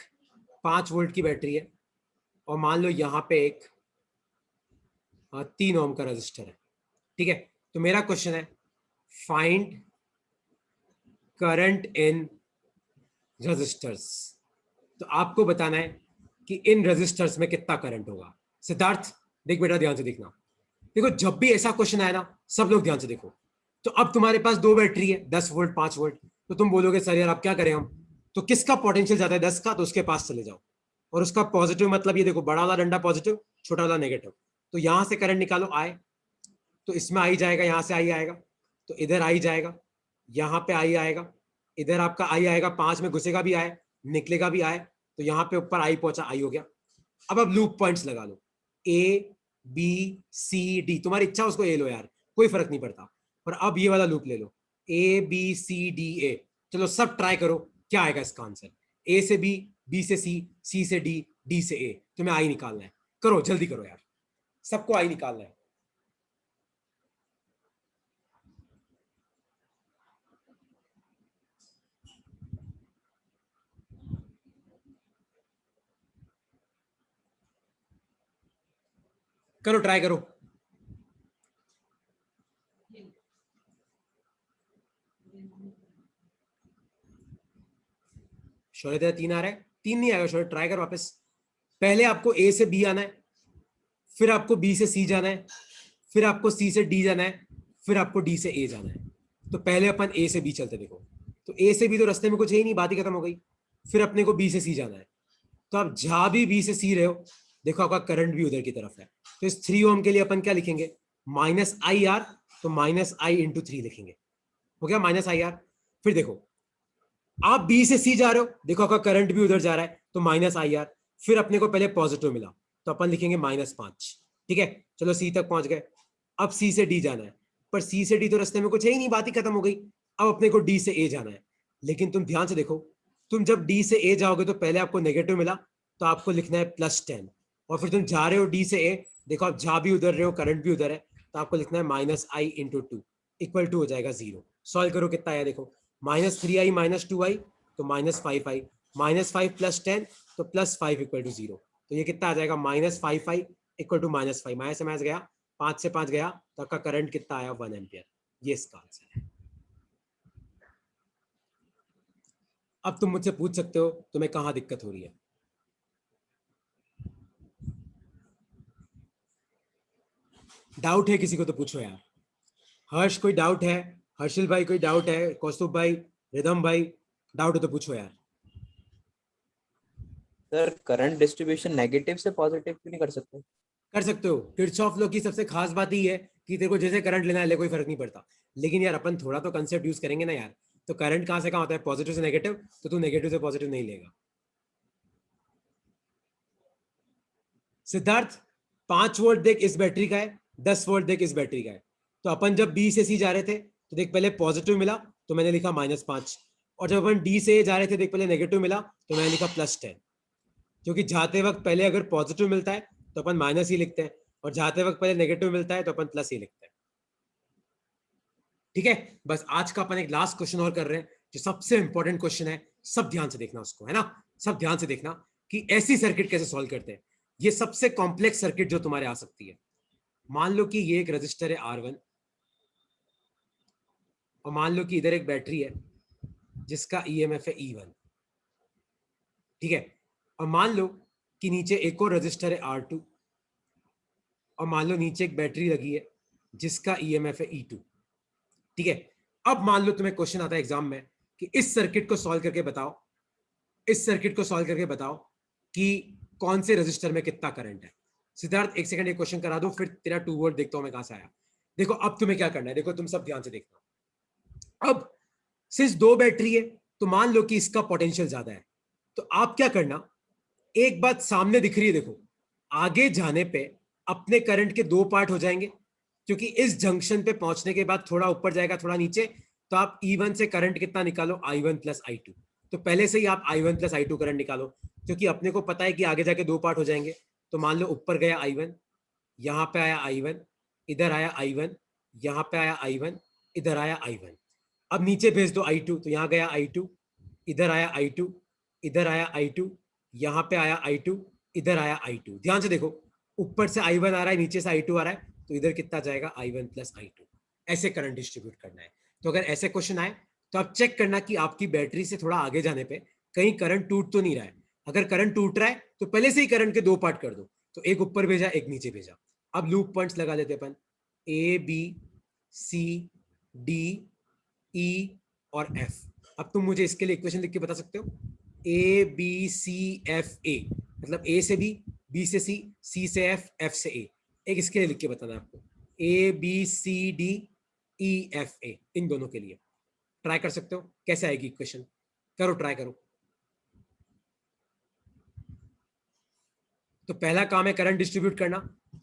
5 वोल्ट की बैटरी है और मान लो यहाँ पे एक 3 ओम का रजिस्टर है। ठीक है, तो मेरा क्वेश्चन है फाइंड करंट इन रजिस्टर्स। तो आपको बताना है कि इन रजिस्टर्स में कितना करंट होगा। सिद्धार्थ देख बेटा, ध्यान से देखना। देखो जब भी ऐसा क्वेश्चन आए ना, सब लोग ध्यान से देखो। तो अब तुम्हारे पास 2 बैटरी है, 10 वोल्ट 5 वोल्ट। तो तुम बोलोगे सर यार अब क्या करें हम, तो किसका पोटेंशियल ज्यादा है 10 का, तो उसके पास चले जाओ और उसका पॉजिटिव मतलब ये देखो, बड़ा वाला डंडा पॉजिटिव, छोटा वाला नेगेटिव। तो यहां से करंट निकालो आए, तो इसमें आई जाएगा, यहां से आई आएगा, तो इधर आई जाएगा, यहां पे आई आएगा, इधर आपका आई आएगा, 5 में घुसेगा भी आए, निकलेगा भी आए, तो यहां पे ऊपर आई पहुंचा, आई हो गया। अब लूप पॉइंट्स लगा लो, ए बी सी डी, तुम्हारी इच्छा उसको ए लो यार, कोई फर्क नहीं पड़ता। और अब ये वाला लूप ले लो, ए बी सी डी ए। चलो सब ट्राई करो, क्या आएगा इसका आंसर। ए से बी से सी से डी से ए। तुम्हें आई निकालना है, करो जल्दी करो यार, सबको आई निकालना है। करो, ट्राई करो। शौर्य तेरा 3 आ रहा है, 3 नहीं आएगा शौर्य, ट्राई कर वापस। पहले आपको ए से बी आना है, फिर आपको बी से सी जाना है, फिर आपको सी से डी जाना है, फिर आपको डी से ए जाना है। तो पहले अपन ए से बी चलते, देखो तो ए से बी तो रास्ते में कुछ है ही नहीं, बात ही खत्म हो गई। फिर अपने को बी से सी जाना है, तो आप जहां भी बी से सी रहे हो, देखो आपका करंट भी उधर की तरफ है। तो इस 3 ओम के लिए अपन क्या लिखेंगे, माइनस आई आर, तो माइनस आई इंटू 3 लिखेंगे, हो गया माइनस आई आर। फिर देखो आप बी से सी जा रहे हो, देखो आपका करंट भी उधर जा रहा है, तो माइनस आई आर। फिर अपने को पहले पॉजिटिव मिला, तो अपन लिखेंगे -5। ठीक है, चलो सी तक पहुंच गए। अब सी से डी जाना है, पर सी से डी तो रास्ते में कुछ है ही नहीं, बात ही खत्म हो गई। अब अपने को डी से ए जाना है, लेकिन तुम ध्यान से देखो, तुम जब डी से ए जाओगे तो पहले आपको नेगेटिव मिला, तो आपको लिखना है +10। और फिर तुम जा रहे हो डी से ए, देखो आप जा भी उधर रहे हो, करंट भी उधर है, तो आपको लिखना है -i इंटू 2 इक्वल टू हो जाएगा 0। सॉल्व करो कितना आया, देखो -3i -2i, तो -5i, -5 + 10, तो +5 इक्वल टू 0। तो ये कितना आ जाएगा, -5i इक्वल टू -5, माइनस से माइनस गया, 5 से 5 गया, तो आपका करंट कितना आया, 1 एम्पियर। ये इसका आंसर है। अब तुम मुझसे पूछ सकते हो तुम्हें कहां दिक्कत हो रही है। डाउट है किसी को तो पूछो यार। हर्ष कोई डाउट है, हर्षिल भाई कोई डाउट है, कौस्तुभ भाई, रिदम भाई, डाउट है तो पूछो यार। सर करंट डिस्ट्रीब्यूशन नेगेटिव से पॉजिटिव क्यों नहीं कर सकते? कर सकते हो, किरचॉफ लॉ की सबसे खास बात ही है कि तेरे को जैसे करंट लेना है ले, कोई फर्क नहीं पड़ता। लेकिन यार अपन थोड़ा तो कंसेप्ट यूज करेंगे ना यार। तो करंट कहां से कहां होता है, पॉजिटिव से नेगेटिव, तो तू नेगेटिव से पॉजिटिव नहीं लेगा। सिद्धार्थ 5 वोल्ट देख इस बैटरी का है, 10 वोल्ट देख इस बैटरी का है। तो अपन जब बी से सी जा रहे थे, तो देख पहले पॉजिटिव मिला, तो मैंने लिखा -5। और जब अपन डी से जा रहे थे, देख पहले नेगेटिव मिला, तो मैंने लिखा +10। क्योंकि जाते वक्त पहले अगर पॉजिटिव मिलता है तो अपन माइनस ही लिखते हैं, और जाते वक्त पहले नेगेटिव मिलता है तो अपन प्लस ही लिखते हैं। ठीक है, बस आज का अपन एक लास्ट क्वेश्चन और कर रहे हैं, जो सबसे इंपॉर्टेंट क्वेश्चन है। सब ध्यान से देखना उसको, है ना, सब ध्यान से देखना कि ऐसी सर्किट कैसे सॉल्व करते हैं। ये सबसे कॉम्प्लेक्स सर्किट जो तुम्हारे आ सकती है। मान लो कि ये एक रजिस्टर है R1, और मान लो कि इधर एक बैटरी है जिसका EMF है E1। ठीक है, और मान लो कि नीचे एक और रजिस्टर है R2, और मान लो नीचे एक बैटरी लगी है जिसका EMF है E2। ठीक है, अब मान लो तुम्हें क्वेश्चन आता है एग्जाम में कि इस सर्किट को सॉल्व करके बताओ, इस सर्किट को सॉल्व करके बताओ कि कौन से रजिस्टर में कितना करंट है। सिद्धार्थ एक सेकंड ये क्वेश्चन करा दो, फिर तेरा 2 वोल्ट देखता हूं मैं कहां से आया। देखो अब तुम्हें क्या करना है, देखो तुम सब ध्यान से देखना। अब सिर्फ 2 बैटरी है, तो मान लो कि इसका पोटेंशियल ज्यादा है, तो आप क्या करना, एक बात सामने दिख रही है, देखो आगे जाने पे अपने करंट के 2 पार्ट हो जाएंगे, क्योंकि इस जंक्शन पे पहुंचने के बाद थोड़ा ऊपर जाएगा थोड़ा नीचे, तो आप E1 से करंट कितना निकालो, I1 + I2। तो पहले से ही आप I1 प्लस I2 करंट निकालो, क्योंकि अपने को पता है कि आगे जाके दो पार्ट हो जाएंगे। तो मान लो ऊपर गया I1, यहाँ पे आया I1, इधर आया I1, यहाँ पे आया I1, इधर आया I1। अब नीचे भेज दो I2, तो यहाँ गया I2, इधर आया I2, इधर आया I2, यहाँ पे आया I2, इधर आया I2। ध्यान से देखो, ऊपर से I1 आ रहा है, नीचे से I2 आ रहा है, तो इधर कितना जाएगा I1 प्लस I2। ऐसे करंट डिस्ट्रीब्यूट करना है। तो अगर ऐसे क्वेश्चन आए तो आप चेक करना कि आपकी बैटरी से थोड़ा आगे जाने पे कहीं करंट टूट तो नहीं रहा है। अगर करंट टूट रहा है तो पहले से ही करंट के दो पार्ट कर दो, तो एक ऊपर भेजा, एक नीचे भेजा। अब लूप पॉइंट्स लगा देते अपन, ए बी सी डी ई और एफ। अब तुम मुझे इसके लिए इक्वेशन लिख के बता सकते हो, ए बी सी एफ ए, मतलब ए से बी से सी से एफ से ए। एक इसके लिए लिख के बताना है आपको, A B C D E F A, इन दोनों के लिए ट्राई कर सकते हो। कैसे आएगी इक्वेशन, करो, ट्राई करो। तो पहला काम है करंट डिस्ट्रीब्यूट करना,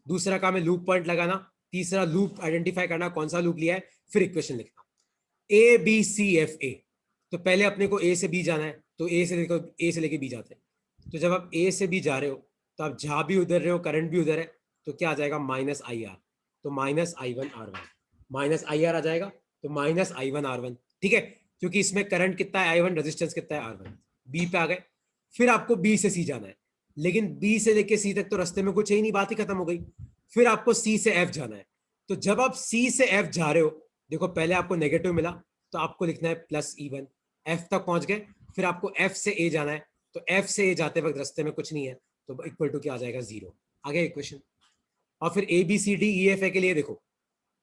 दूसरा काम है लूप पॉइंट लगाना, तीसरा लूप आइडेंटिफाई करना कौन सा लूप लिया है, फिर इक्वेशन लिखना। ए बी सी एफ ए, तो पहले अपने को ए से बी जाना है, तो ए से लेके बी जाते हैं। तो जब आप ए से बी जा रहे हो तो आप जहां भी उधर रहे हो करंट भी उधर है, तो क्या आ जाएगा माइनस आई आर, तो minus I1 R1, minus I R आ जाएगा, तो माइनस I1 R1। ठीक है, क्योंकि इसमें करंट कितना है I1, रेजिस्टेंस कितना है R1। बी पे आ गए, फिर आपको बी से सी जाना है, लेकिन बी से लेके सी तक तो रास्ते में कुछ है ही नहीं, बात ही खत्म हो गई। फिर आपको सी से एफ जाना है। तो जब आप सी से एफ जा रहे हो, देखो पहले आपको नेगेटिव मिला तो आपको लिखना है प्लस E1, एफ तक पहुंच गए, फिर आपको एफ से ए जाना है, तो एफ से ए जाते वक्त रास्ते में कुछ नहीं है, तो इक्वल टू क्या आ जाएगा, 0। आगे इक्वेशन। और फिर A B C D E F A के लिए देखो,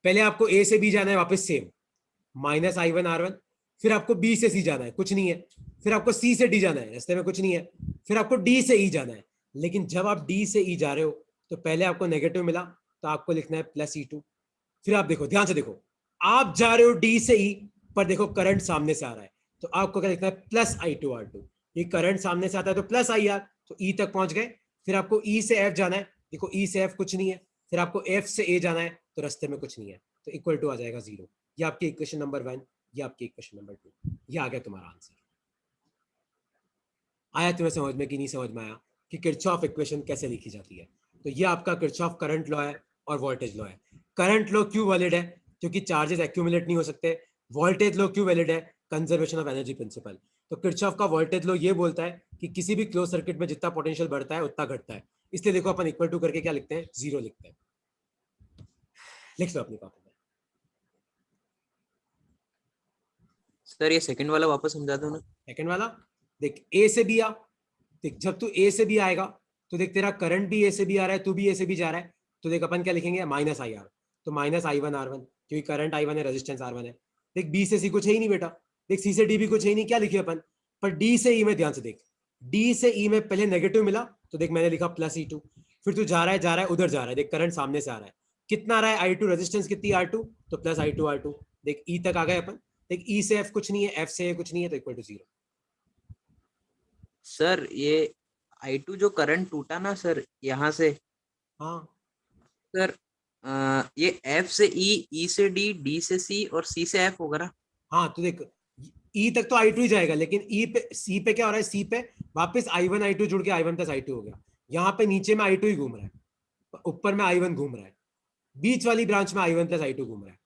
पहले आपको ए से बी जाना है वापस सेम, माइनस I1 R1, फिर आपको बी से सी जाना है, कुछ नहीं है, फिर आपको सी से डी जाना है, रास्ते में कुछ नहीं है, फिर आपको डी से ई जाना है। लेकिन जब आप डी से ई जा रहे हो तो पहले आपको नेगेटिव मिला, तो आपको लिखना है प्लस E2। फिर आप देखो, ध्यान से देखो, आप जा रहे हो डी से ई, पर देखो करंट सामने से आ रहा है, तो आपको क्या लिखना है, प्लस I2 R2। ये करंट सामने से आता है तो प्लस IR, तो ई तक पहुंच गए। फिर आपको ई से एफ जाना है, देखो ई से एफ कुछ नहीं है, फिर आपको एफ से ए जाना है, तो रास्ते में कुछ नहीं है, तो इक्वल टू आ जाएगा 0। ये आपकी इक्वेशन नंबर 1, ये आपकी इक्वेशन नंबर 2, ये आ गया तुम्हारा आंसर। आया तुम्हें समझ में कि नहीं समझ में आया कि किरचॉफ इक्वेशन कैसे लिखी जाती है? तो ये आपका किरचॉफ करंट लॉ है और वोल्टेज लॉ है। करंट लॉ क्यों वैलिड है? क्योंकि चार्जेस एक्यूमुलेट नहीं हो सकते। वोल्टेज लॉ क्यों वैलिड है? Conservation of energy principal. तो किरचॉफ का वोल्टेज लॉ ये बोलता है कि किसी भी क्लोज सर्किट में जितना पोटेंशियल बढ़ता है उतना घटता है। इसलिए देखो अपन इक्वल टू करके क्या लिखते हैं, 0 लिखते हैं। लिख लो अपनी कॉपी में। सर ये सेकंड वाला वापस समझा दो ना। सेकंड वाला देख, ए से बी आ, देख जब तू ए से बी आएगा तो देख तेरा करंट भी ए से बी आ रहा है, तू भी ए से बी जा रहा है, तो देख अपन क्या लिखेंगे, माइनस आई आर, तो माइनस I1 R1, क्योंकि करंट I1 है, रेजिस्टेंस R1 है। देख बी से सी कुछ है ही नहीं बेटा, देख सी से डी भी कुछ है ही नहीं, क्या लिखे अपन, पर डी से ई में ध्यान से देख, डी से ई में पहले नेगेटिव मिला, तो देख मैंने लिखा प्लस E2, फिर तू जा रहा है उधर जा रहा है, देख करंट सामने से आ रहा है, कितना आ रहा है I2, रेजिस्टेंस कितनी R2, तो प्लस I2 R2। देख ई तक आ गए अपन, देख ई से एफ कुछ नहीं है, एफ से ए कुछ नहीं है, तो इक्वल टू 0। सर ये I2 जो करंट टूटा ना सर यहाँ से, हाँ सर ये F से E, E से D, D से C और C से F होगा ना। हाँ, तो देख ई तक तो I2 ही जाएगा, लेकिन ई पे सी पे क्या हो रहा है, सी पे वापस I1 I2 जुड़ के I1 प्लस I2 हो गया। यहाँ पे नीचे में I2 ही घूम रहा है, ऊपर में I1 घूम रहा है, बीच वाली ब्रांच में I1 प्लस I2 घूम रहा है,